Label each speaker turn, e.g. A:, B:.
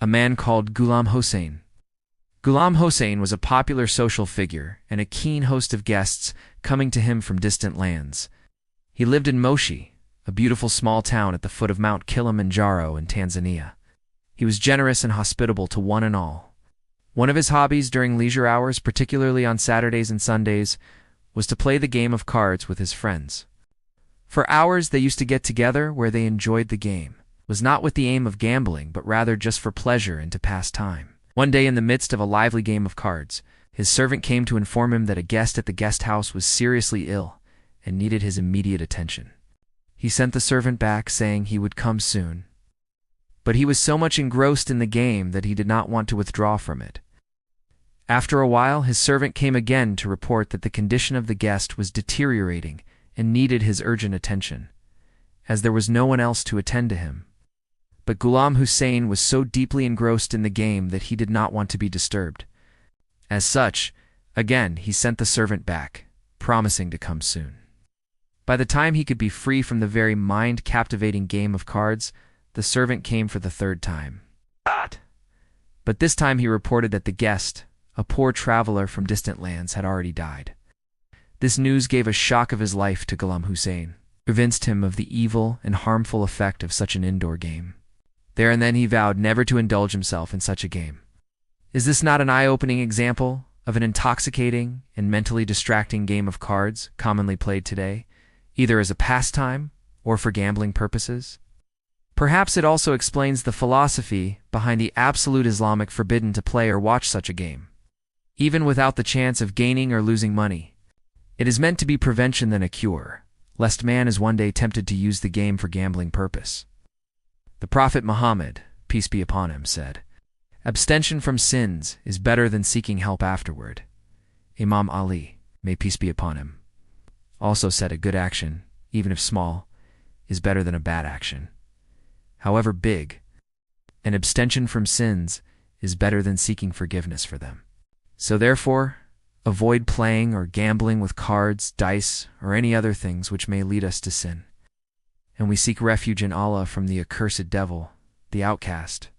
A: a man called Ghulamhussein. Ghulamhussein was a popular social figure and a keen host of guests coming to him from distant lands. He lived in Moshi, a beautiful small town at the foot of Mount Kilimanjaro in Tanzania. He was generous and hospitable to one and all. One of his hobbies during leisure hours, particularly on Saturdays and Sundays, was to play the game of cards with his friends. For hours they used to get together where they enjoyed the game. It was not with the aim of gambling, but rather just for pleasure and to pass time. One day, in the midst of a lively game of cards, his servant came to inform him that a guest at the guest house was seriously ill and needed his immediate attention. He sent the servant back, saying he would come soon. But he was so much engrossed in the game that he did not want to withdraw from it. After a while, his servant came again to report that the condition of the guest was deteriorating and needed his urgent attention, as there was no one else to attend to him. But Ghulamhussein was so deeply engrossed in the game that he did not want to be disturbed. As such, again he sent the servant back, promising to come soon. By the time he could be free from the very mind-captivating game of cards, the servant came for the third time. But this time he reported that the guest, a poor traveler from distant lands, had already died. This news gave a shock of his life to Ghulamhussein, convinced him of the evil and harmful effect of such an indoor game. There and then he vowed never to indulge himself in such a game. Is this not an eye-opening example of an intoxicating and mentally distracting game of cards commonly played today, either as a pastime or for gambling purposes? Perhaps it also explains the philosophy behind the absolute Islamic forbidden to play or watch such a game. Even without the chance of gaining or losing money, it is meant to be prevention than a cure, lest man is one day tempted to use the game for gambling purpose. The Prophet Muhammad, peace be upon him, said, "Abstention from sins is better than seeking help afterward." Imam Ali, may peace be upon him, also said a good action, even if small, is better than a bad action, however big, and abstention from sins is better than seeking forgiveness for them. So therefore, avoid playing or gambling with cards, dice, or any other things which may lead us to sin. And we seek refuge in Allah from the accursed devil, the outcast,